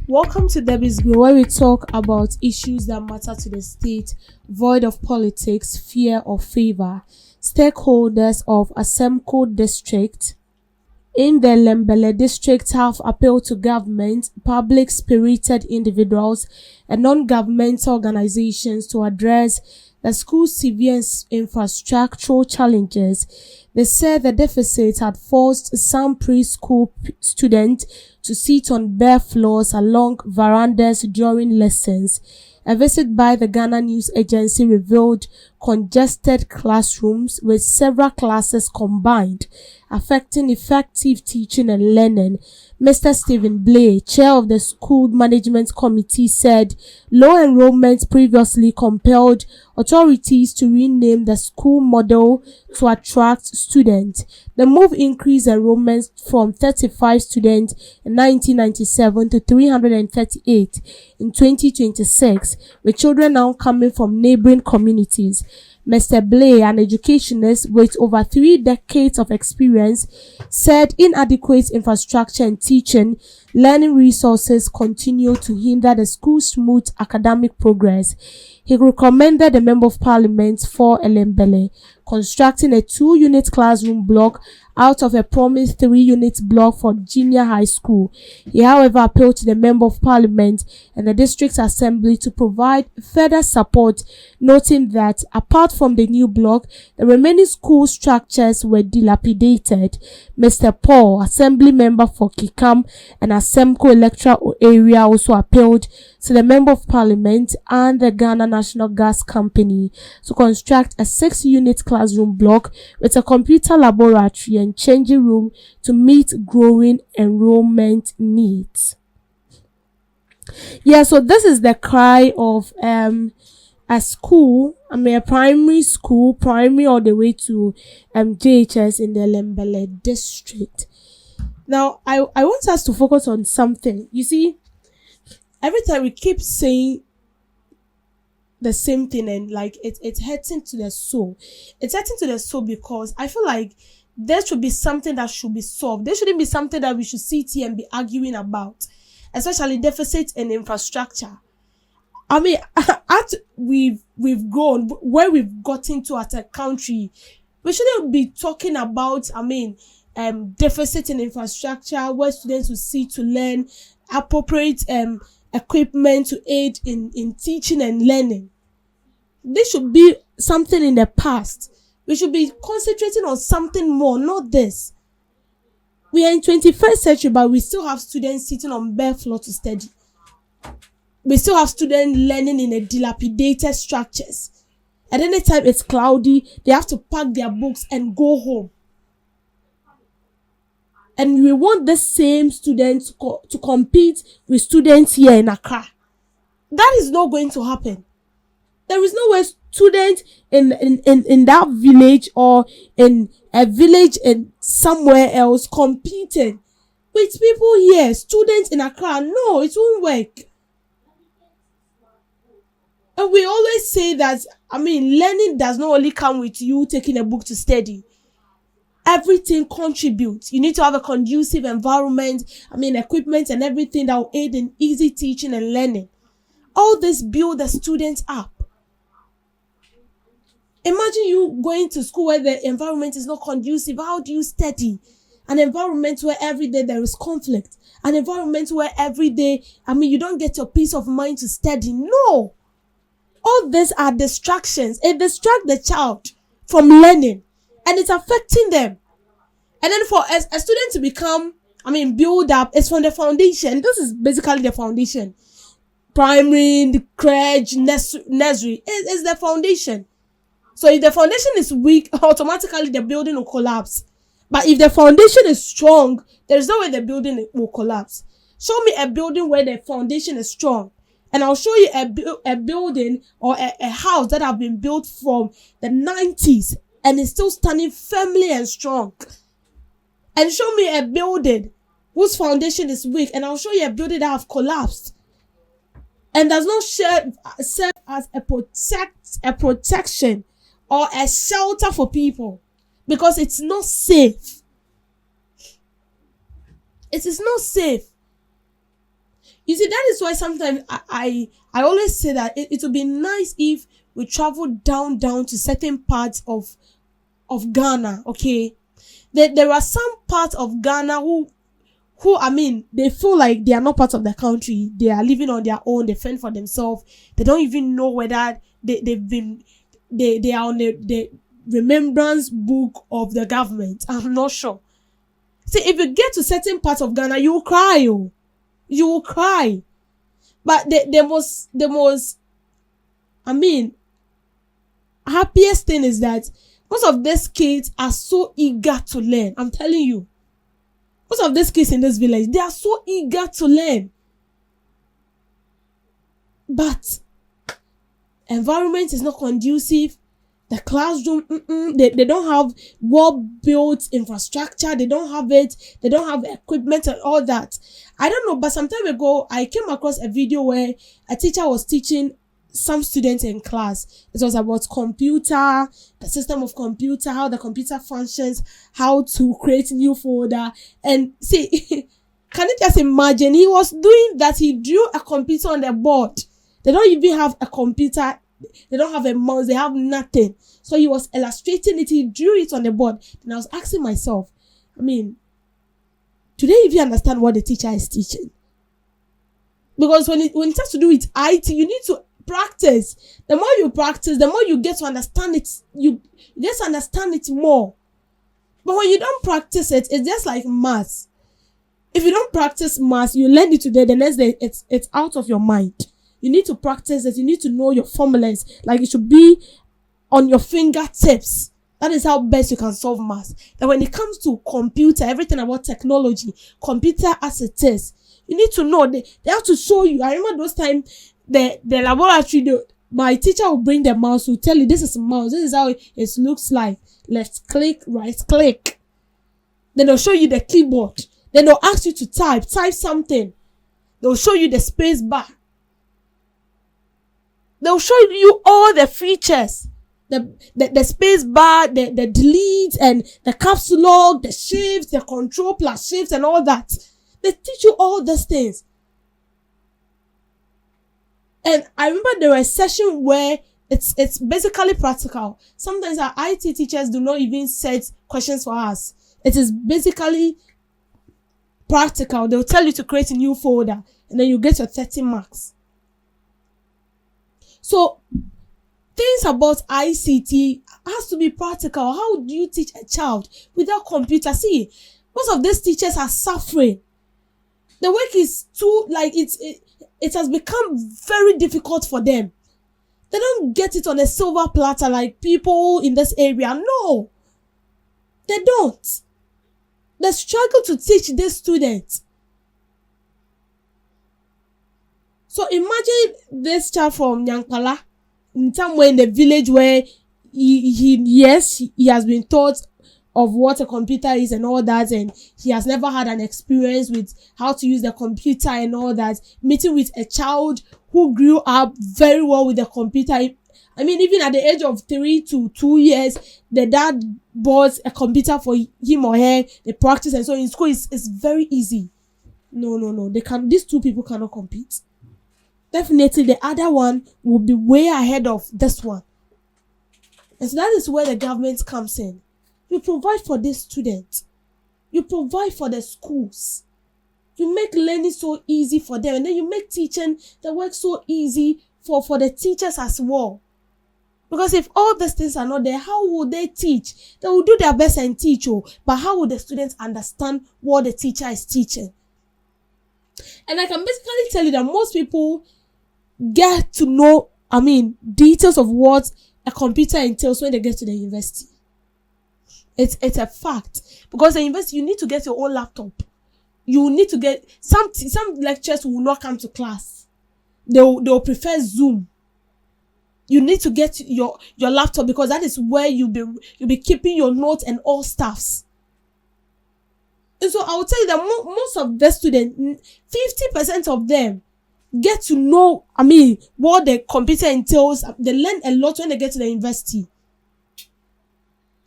Welcome to Debbie's Grill, where we talk about issues that matter to the state, void of politics, fear, or favor. Stakeholders of Asenjo district in the Ellembelle district have appealed to government, public-spirited individuals, and non-governmental organizations to address the school's severe infrastructural challenges. They said the deficit had forced some preschool students to sit on bare floors along verandas during lessons. A visit by the Ghana News Agency revealed congested classrooms with several classes combined, affecting effective teaching and learning. Mr. Ellembelle, chair of the school management committee, said low enrollment previously compelled authorities to rename the school model to attract students. The move increased enrollment from 35 students in 1997 to 338 in 2026, with children now coming from neighboring communities. Mr. Ellembelle, an educationist with over 3 decades of experience, said inadequate infrastructure and teaching learning resources continue to hinder the school's smooth academic progress. He recommended the Member of Parliament for Ellembelle constructing a 2-unit classroom block out of a promised 3-unit block for junior high school. He, however, appealed to the Member of Parliament and the District Assembly to provide further support, noting that apart from the new block, the remaining school structures were dilapidated. Mr. Paul, Assembly Member for Kikam and Asenjo electoral area, also appealed to the Member of Parliament and the Ghana National Gas Company to construct a 6-unit classroom block with a computer laboratory and changing room to meet growing enrollment needs. Yeah, so this is the cry of a school, a primary school, primary all the way to JHS in the Ellembelle district. Now, I want us to focus on something. You see, every time we keep saying the same thing and like it's hurting to the soul. It's hurting to the soul because I feel like there should be something that should be solved. There shouldn't be something that we should sit here and be arguing about, especially deficit in infrastructure. I mean, we've grown where we've gotten to as a country. We shouldn't be talking about deficit in infrastructure where students will sit to learn, appropriate equipment to aid in teaching and learning. This should be something in the past. We should be concentrating on something more, not this. We are in 21st century, but we still have students sitting on bare floor to study. We still have students learning in a dilapidated structures. At any time it's cloudy, they have to pack their books and go home. And we want the same students to compete with students here in Accra. That is not going to happen. There is no way students in that village or in a village in somewhere else competing with people here, students in Accra. No, it won't work. And we always say that, learning does not only come with you taking a book to study. Everything contributes. You need to have a conducive environment, equipment and everything that will aid in easy teaching and learning. All this build the students up. Imagine you going to school where the environment is not conducive. How do you study? An environment where every day there is conflict. An environment where every day, you don't get your peace of mind to study. No. All these are distractions. It distracts the child from learning. And it's affecting them. And then for a student to become, build up, it's from the foundation. This is basically the foundation. Primary, the crèche, nursery is the foundation. So if the foundation is weak, automatically the building will collapse. But if the foundation is strong, there is no way the building will collapse. Show me a building where the foundation is strong. And I'll show you a building or a house that have been built from the 90s. And it's still standing firmly and strong. And show me a building whose foundation is weak, and I'll show you a building that have collapsed and does not serve as a protection or a shelter for people, because it's not safe. It is not safe. You see, that is why sometimes I always say that it would be nice if we travel down to certain parts of Ghana. Okay, there are some parts of Ghana who I mean, they feel like they are not part of the country. They are living on their own. They fend for themselves. They don't even know whether they are on the remembrance book of the government. I'm not sure. See, if you get to certain parts of Ghana, you will cry. Oh, you will cry. But the most I mean happiest thing is that most of these kids are so eager to learn. I'm telling you. Most of these kids in this village, they are so eager to learn. But environment is not conducive. The classroom, they don't have well-built infrastructure. They don't have it. They don't have equipment and all that. I don't know, but some time ago, I came across a video where a teacher was teaching some students in class. It was about computer, the system of computer, how the computer functions, how to create new folder. And see, can you just imagine? He was doing that. He drew a computer on the board. They don't even have a computer. They don't have a mouse. They have nothing. So he was illustrating it. He drew it on the board. And I was asking myself, I mean, do they even understand what the teacher is teaching? Because when it has to do with IT, you need to practice. The more you practice, the more you get to understand it. You get to understand it more. But when you don't practice it, it's just like math. If you don't practice math, you learn it today, the next day it's out of your mind. You need to practice it. You need to know your formulas. Like, it should be on your fingertips. That is how best you can solve math. That when it comes to computer, everything about technology, computer as it is, you need to know. They have to show you. I remember those times, the laboratory, my teacher will bring the mouse, will tell you, this is a mouse. This is how it looks like. Left click, right click. Then they'll show you the keyboard. Then they'll ask you to type something. They'll show you the space bar. They'll show you all the features, the space bar, the delete and the caps lock, the shifts, the control plus shifts and all that. They teach you all these things. And I remember there was a session where it's basically practical. Sometimes our IT teachers do not even set questions for us. It is basically practical. They'll tell you to create a new folder and then you get your 30 marks. So, things about ICT has to be practical. How do you teach a child without computer? See, most of these teachers are suffering. The work is too, like, it has become very difficult for them. They don't get it on a silver platter like people in this area. No, they don't. They struggle to teach these students. So imagine this child from Nyankala, in somewhere in the village where he has been taught of what a computer is and all that, and he has never had an experience with how to use the computer and all that. Meeting with a child who grew up very well with the computer. I mean, even at the age of 3 to 2 years, the dad bought a computer for him or her. They practice, and so in school it's very easy. No. These two people cannot compete. Definitely the other one will be way ahead of this one. And so that is where the government comes in. You provide for these students. You provide for the schools. You make learning so easy for them. And then you make teaching the work so easy for the teachers as well. Because if all these things are not there, how will they teach? They will do their best and teach, but how will the students understand what the teacher is teaching? And I can basically tell you that most people get to know, details of what a computer entails when they get to the university. It's a fact. Because the university, you need to get your own laptop. You need to get, some lecturers will not come to class. They'll prefer Zoom. You need to get your laptop because that is where you'll be keeping your notes and all stuffs. And so I will tell you that most of the students, 50% of them get to know, what the computer entails. They learn a lot when they get to the university.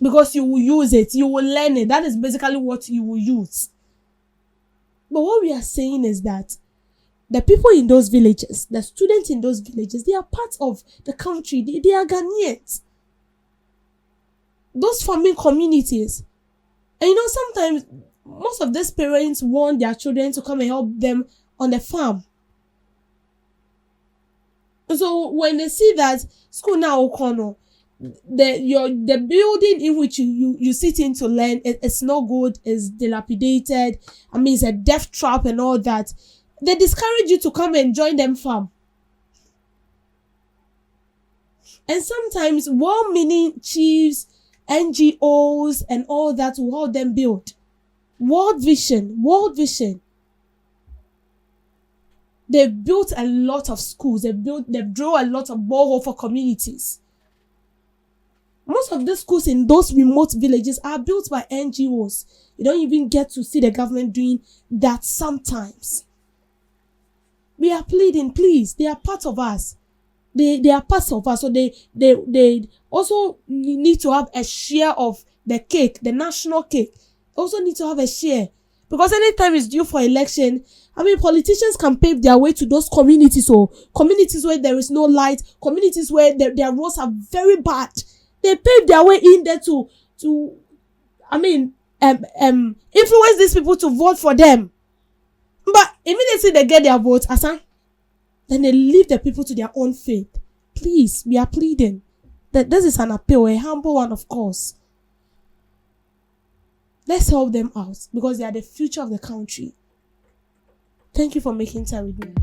Because you will use it. You will learn it. That is basically what you will use. But what we are saying is that The people in those villages, the students in those villages, they are part of the country. They are Ghanaians. Those farming communities. And sometimes most of these parents want their children to come and help them on the farm. So when they see that school now, the building in which you sit in to learn, it's not good, it's dilapidated, it's a death trap and all that, they discourage you to come and join them farm. And sometimes well-meaning chiefs, NGOs and all that will help them build. World vision. They've built a lot of schools. They've drawn a lot of borehole for communities. Most of the schools in those remote villages are built by NGOs. You don't even get to see the government doing that sometimes. We are pleading, please. They are part of us. They are part of us. So they also need to have a share of the cake, the national cake. Also need to have a share. Because anytime it's due for election, politicians can pave their way to those communities, or communities where there is no light, communities where their roads are very bad. They pave their way in there to influence these people to vote for them. But immediately they get their votes, then they leave the people to their own fate. Please, we are pleading that this is an appeal, a humble one, of course. Let's help them out because they are the future of the country. Thank you for making time with me.